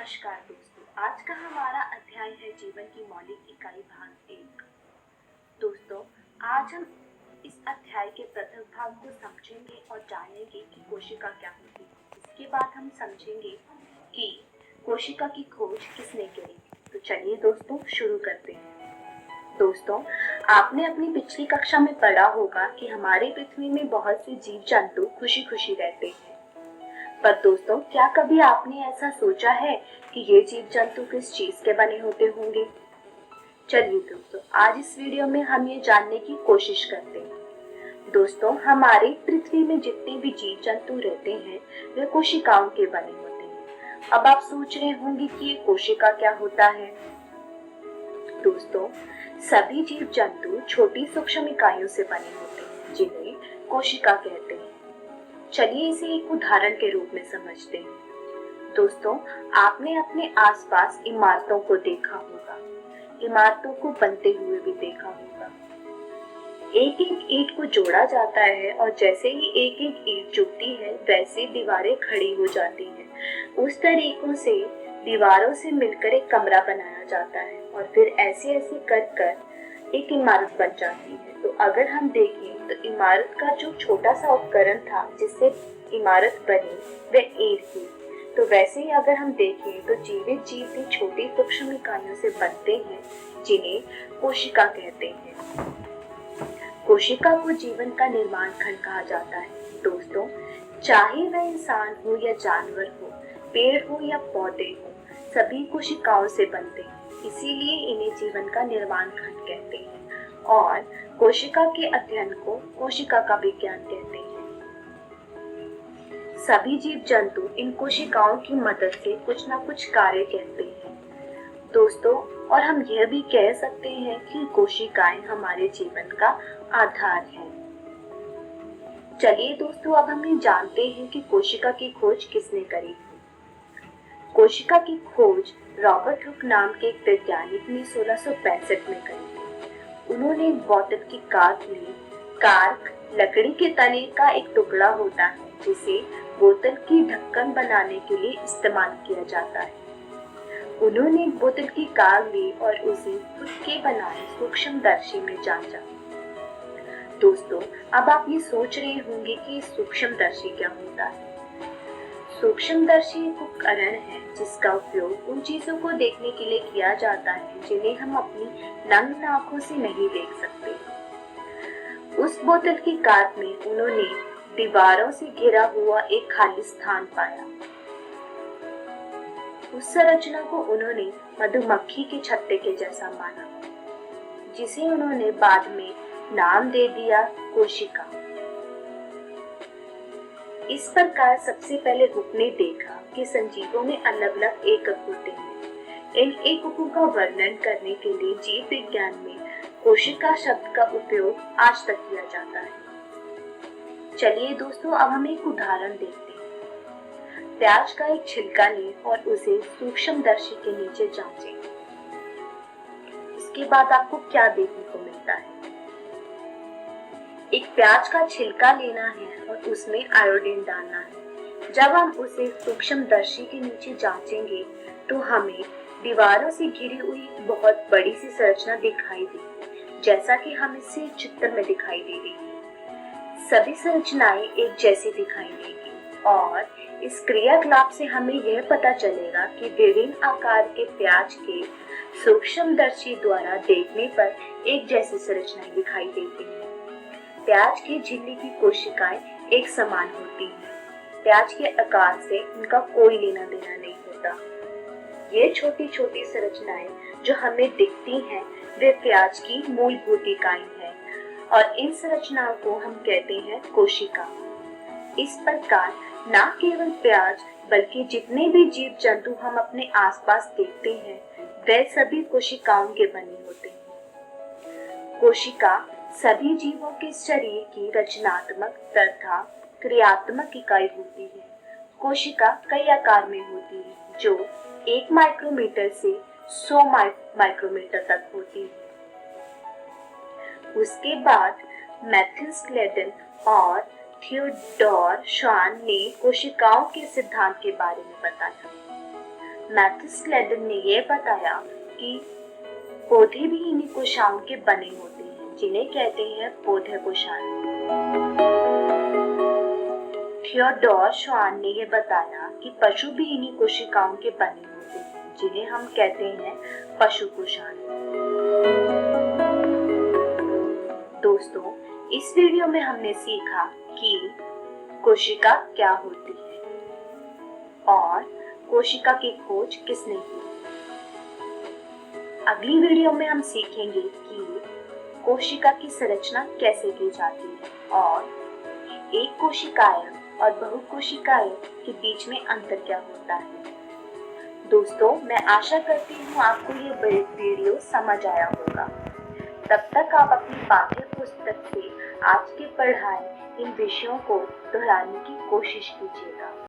नमस्कार दोस्तों, आज का हमारा अध्याय है जीवन की मौलिक इकाई भाग 1। दोस्तों, आज हम इस अध्याय के प्रथम भाग को समझेंगे और जानेंगे कि कोशिका क्या होती है। इसके बाद हम समझेंगे कि कोशिका की खोज किसने करी। तो चलिए दोस्तों शुरू करते हैं। दोस्तों, आपने अपनी पिछली कक्षा में पढ़ा होगा कि हमारे पृथ्वी में बहुत से जीव जंतु खुशी खुशी रहते हैं। पर दोस्तों, क्या कभी आपने ऐसा सोचा है कि ये जीव जंतु किस चीज के बने होते होंगे? चलिए दोस्तों, आज इस वीडियो में हम ये जानने की कोशिश करते हैं। दोस्तों, हमारे पृथ्वी में जितने भी जीव जंतु रहते हैं वे कोशिकाओं के बने होते हैं। अब आप सोच रहे होंगे कि ये कोशिका क्या होता है। दोस्तों, सभी जीव जंतु छोटी सूक्ष्म इकाइयों से बने होते हैं जिन्हें कोशिका कहते हैं। चलिए इसे एक उदाहरण के रूप में समझते हैं। दोस्तों, आपने अपने आसपास इमारतों को देखा होगा, इमारतों को बनते हुए भी देखा होगा। एक एक ईंट को जोड़ा जाता है और जैसे ही एक एक ईंट जुड़ती है वैसे दीवारें खड़ी हो जाती हैं। उस तरीकों से दीवारों से मिलकर एक कमरा बनाया जाता है और फिर ऐसे ऐसे कर कर एक इमारत बन जाती है। तो अगर हम देखें तो इमारत का जो छोटा सा उपकरण था जिससे इमारत बनी वह ईंट थी। तो वैसे ही अगर हम देखें तो जीवित जीव भी छोटी सूक्ष्म इकाइयों से बनते हैं जिन्हें कोशिका कहते हैं। कोशिका को जीवन का निर्माण खंड कहा जाता है। दोस्तों, चाहे वह इंसान हो या जानवर हो, पेड़ हो या पौधे हो, सभी कोशिकाओं से बनते हैं। इसीलिए इन्हें जीवन का निर्माण खंड कहते हैं और कोशिका के अध्ययन को कोशिका का विज्ञान कहते हैं। सभी जीव जंतु इन कोशिकाओं की मदद से कुछ न कुछ कार्य करते हैं। दोस्तों, और हम यह भी कह सकते हैं कि कोशिकाएं हमारे जीवन का आधार है। चलिए दोस्तों, अब हम ये जानते हैं कि कोशिका की खोज किसने करी। कोशिका की खोज रॉबर्ट हुक नाम के एक वैज्ञानिक ने 1665 में करी। उन्होंने एक बोतल की कार्क ली। कार्क लकड़ी के तने का एक टुकड़ा होता है जिसे बोतल की ढक्कन बनाने के लिए इस्तेमाल किया जाता है। उन्होंने एक बोतल की कार्क ली और उसे खुद के बनाए सूक्ष्मदर्शी में जांचा। दोस्तों, अब आप ये सोच रहे होंगे कि सूक्ष्मदर्शी क्या होता है। सूक्ष्मदर्शी एक उपकरण है जिसका उपयोग उन चीजों को देखने के लिए किया जाता है जिन्हें हम अपनी नग्न आंखों से नहीं देख सकते। उस बोतल की कार्क में उन्होंने दीवारों से घिरा हुआ एक खाली स्थान पाया। उस संरचना को उन्होंने मधुमक्खी के छत्ते के जैसा माना, जिसे उन्होंने बाद में नाम दे दिया कोशिका। इस प्रकार सबसे पहले हुक ने देखा कि संजीवों में अलग अलग एकक होते हैं। इन एककों का वर्णन करने के लिए जीव विज्ञान में कोशिका शब्द का उपयोग आज तक किया जाता है। चलिए दोस्तों, अब हम एक उदाहरण देखते हैं। प्याज का एक छिलका लें और उसे सूक्ष्मदर्शी के नीचे जांचें। इसके बाद आपको क्या देखने को मिलता है? एक प्याज का छिलका लेना है और उसमें आयोडीन डालना है। जब हम उसे सूक्ष्मदर्शी के नीचे जांचेंगे तो हमें दीवारों से घिरी हुई बहुत बड़ी सी संरचना दिखाई देगी, जैसा कि हम इसे चित्र में दिखाई दे रही है। सभी संरचनाएं एक जैसी दिखाई देगी और इस क्रियाकलाप से हमें यह पता चलेगा कि विभिन्न आकार के प्याज के सूक्ष्मदर्शी द्वारा देखने पर एक जैसी संरचनाएं दिखाई देती हैं। प्याज की झिल्ली की कोशिकाएं एक समान होती हैं। प्याज के आकार से इनका कोई लेना देना नहीं होता। ये छोटी छोटी संरचनाएं जो हमें दिखती हैं वे प्याज की मूलभूत इकाई हैं और इन संरचनाओं को हम कहते हैं कोशिका। इस प्रकार न केवल प्याज बल्कि जितने भी जीव जंतु हम अपने आसपास देखते हैं वे सभी कोशिकाओं के बने होते हैं। कोशिका सभी जीवों के शरीर की रचनात्मक तथा क्रियात्मक इकाई होती है। कोशिका कई आकार में होती है जो 1 माइक्रोमीटर से 100 माइक्रोमीटर तक होती है। उसके बाद मैथ्यू स्लेटन और थियोडोर श्वान ने कोशिकाओं के सिद्धांत के बारे में बताया। मैथ्यूस क्लेडन ने यह बताया कि पौधे भी इन्हीं कोशिकाओं के बने होते हैं, जिन्हें कहते हैं पौधे कोशिकाएं। थियोडोर श्वान ने यह बताया कि पशु भी इन्हीं कोशिकाओं के बने होते हैं, जिन्हें हम कहते हैं पशु कोशिकाएं। दोस्तों, इस वीडियो में हमने सीखा कि कोशिका क्या होती है और कोशिका की खोज किसने की। अगली वीडियो में हम सीखेंगे कि कोशिका की संरचना कैसे की जाती है और एक कोशिकाएं और बहुकोशिकाएं के बीच में अंतर क्या होता है। दोस्तों, मैं आशा करती हूँ आपको ये वीडियो समझ आया होगा। तब तक आप अपनी पाठ्य पुस्तक से आज की पढ़ाई इन विषयों को दोहराने की कोशिश कीजिएगा।